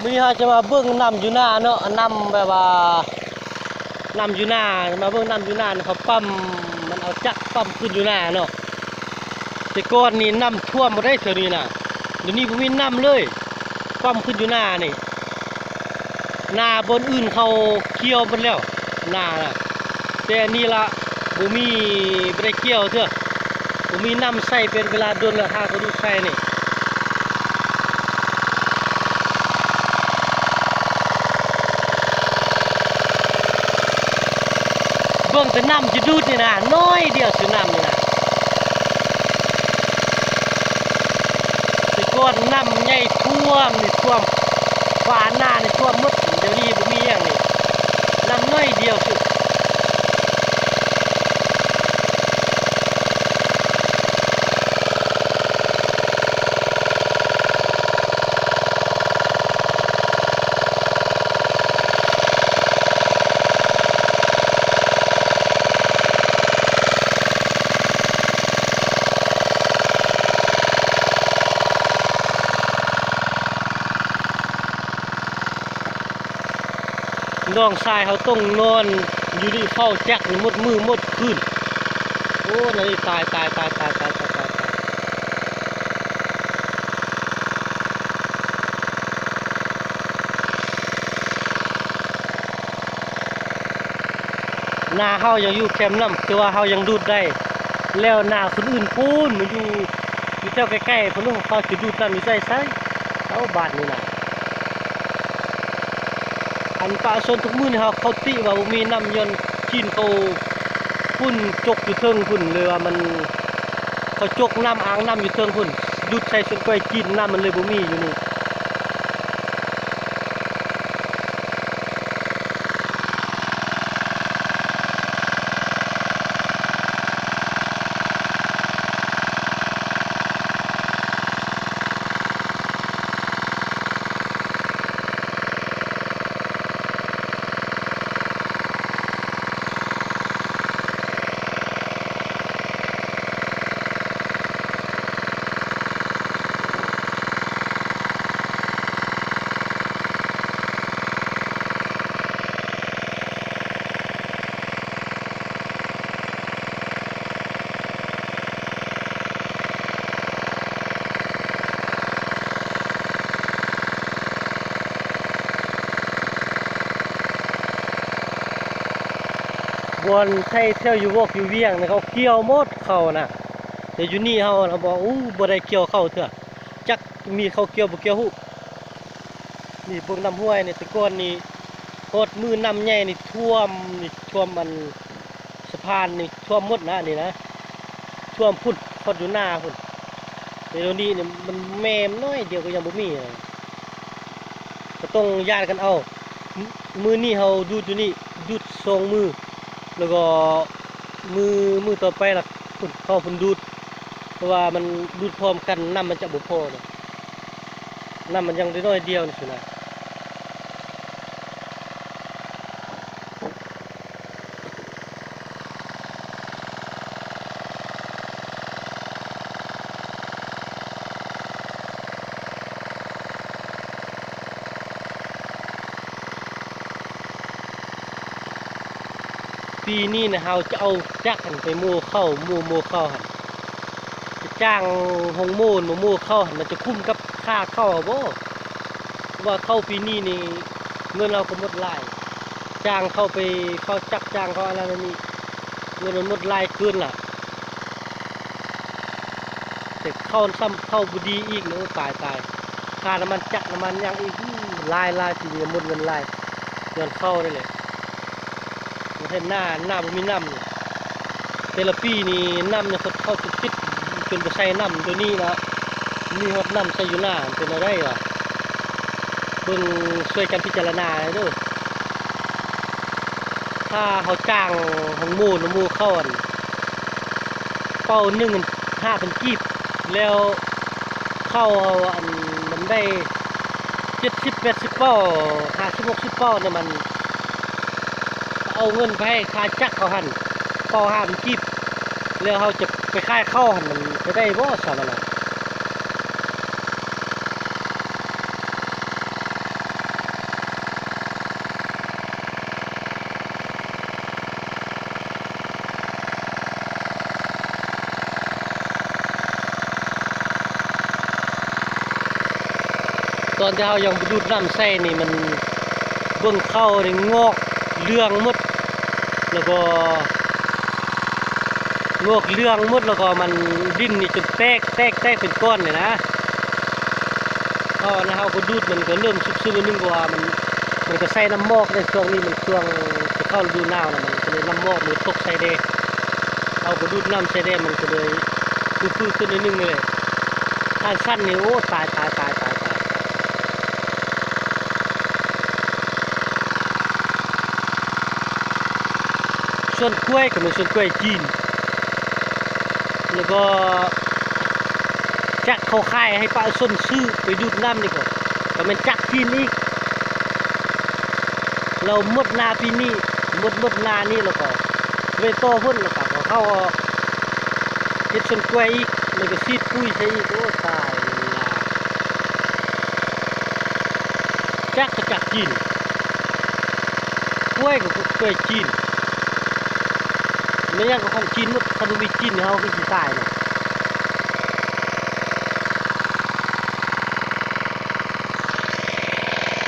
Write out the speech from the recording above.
มีเขาจะมาเบิ้งน้ำอยู่หน้าเนาะน้ำแบบว่าน้ำอยู่หน้ามาเบิ้งน้ำอยู่หน้าเขาปั๊มมันเอาจักรปั๊มขึ้นอยู่หน้าเนาะแต่ก่อนนี่น้ำท่วมมาได้เท่านี้นะเดี๋ยวนี้ผมมีน้ำเลยปั๊มขึ้นอยู่หน้านี่หน้าบนอื่นเขาเกี่ยวหมดแล้วหน้าน่ะแต่นี่ละผมมีไม่ได้เกี่ยวเถอะผมมีน้ำใส่เป็นเวลาโดนละห้าก็ดูใส่นี่เบิ่งแต่น้ำจะดูดนี่นะน้อยเดียวสิน้ำนี่นะแต่ก่อนน้ำใหญ่ท่วมนี่ท่วมฝาหน้านี่ท่วมหมดเดี๋ยวนี้ผมมีอย่างนี้น้ำน้อยเดียวสิน้องชายเขาต้องนอนอยู่ที่เฝ้าแจ็คหมดมือหมดคืนโอ้ยตายนาเขายังอยู่แคมป์น้ำแต่ว่าเขายังดูดได้แล้วนาคนอื่นพูนมันอยู่เจ้าใกล้ๆพนุ่งเขาจะดูดน้ำอยู่ใส่เขาบาดนี่นะอันปลาชนทุกมื้อนี่เขาติว่ามีน้ำยนต์จีนเขาพุ่นจกอยู่เทิงพุ่นเลยว่ามันเขาจกน้ำอ่างน้ำอยู่เทิงพุ่นดูดใส่ส่วนก้อยจีนน้ำมันเลยบ่มีอยู่นี่บอลใช้เที่ยวอยู่วอกอยู่เวียงนะเขาเกี่ยวหมดเขานะแต่อยู่นี่เขาบอกบ่ได้เกี่ยวเข้าเถอะจักมีเขาเกี่ยวบ่เกี่ยวหูนี่เบิ่งน้ำห้วยนี่แต่ก่อนนี่โคตรมือน้ำใหญ่นี่ท่วมมันสะพานนี่ท่วมหมดนะนี่นะท่วมพุ่นพอดอยู่หน้าพุ่นแต่เดี๋ยวนี้เนี่ยมันแม่มน้อยเดียวก็ยังบ่มีก็ต้องญาติกันเอามือนี่เขาดูดอยู่นี่ดูดทรงมือแล้วก็มือต่อไปล่ะพุ่นเข้าพุ่นดูดเพราะว่ามันดูดพร้อมกันน้ำมันจะบ่พอเนี่ยน้ำมันยังได้น้อยเดียวนี่สินะปีนี้นะเราจะเอาจักรไปโม่เข้าหันจะจ้างหงโม่โม่เข้าหันมันจะคุ้มกับค่าเข้าบ่ว่าเข้าปีนี้นี่เงินเราก็หมดลายจ้างเข้าไปเข้าจักรจ้างเขาอะไรนี่เงินมันหมดลายเกินล่ะแต่เข้าซ้ำเข้าบุดีอีกเลยตายค่าน้ำมันจักรน้ำมันยังอีกลายทีเดียวหมดเงินลายเงินเข้าได้เลยเห็นหน้าบ่มีน้ำนี่แต่ละปีนี่น้ำเนี่ยเขาติดจนไปใส่น้ำตัวนี้แล้วมีฮอดน้ำใส่อยู่หน้าเป็นอะไรวะเบิ่งช่วยกันพิจารณาเด้อถ้าเขาจ้างของหมู่เข้าอันเป้า1 5,000 กีบแล้วเข้าอันมันได้70-80 เป้า50-60 เป้าเนี่ยมันเอาเงินไปให้ค่าจักรเขาหันเป้า5,000 กีบแล้วเขาจะไปค่ายเข้าหันมันจะได้บ่สามนะ ตอนที่เรายังดูดน้ำใส่นี่มันเบิ่งเข้านี่งอกเรื่องหมดแล้วก็งอกเรื่องหมดแล้วก็มันดิ้นนี่จนแตกเป็นก้อนเลยนะพอนะเราก็ดูดมันก็เริ่มซุบๆนิดนึงว่ามันก็ใส่น้ำมอกในช่วงนี้มันช่วงจะเข้าฤดูหนาวนะมันก็เลยน้ำมอกมันตกใส่เดเอาก็ดูดน้ำใส่เดมันก็เลยฟื้นขึ้นนิดนึงเลยถ้าสั้นนี่โอ้ตายส่วนกล้วยก็เป็นส่วนกล้วยจีนแล้วก็จักเขาค่ายให้ป้าส้นซื้อไปดูดน้ำนี่ก่อนก็เป็นจักจีนอีกเราหมดนาปีนี้หมดนานี่แล้วก็เวโต้พุ่นแล้วก็เข้าเฮ็ดส่วนกล้วยอีกแล้วก็ซีดปุ้ยใช่อีกโอ้ตายละจักก็จักจีนกล้วยก็กล้วยจีนไม่ยังก็ของจีนหมดถ้าดูมีจีนเขาคือสิตายนะ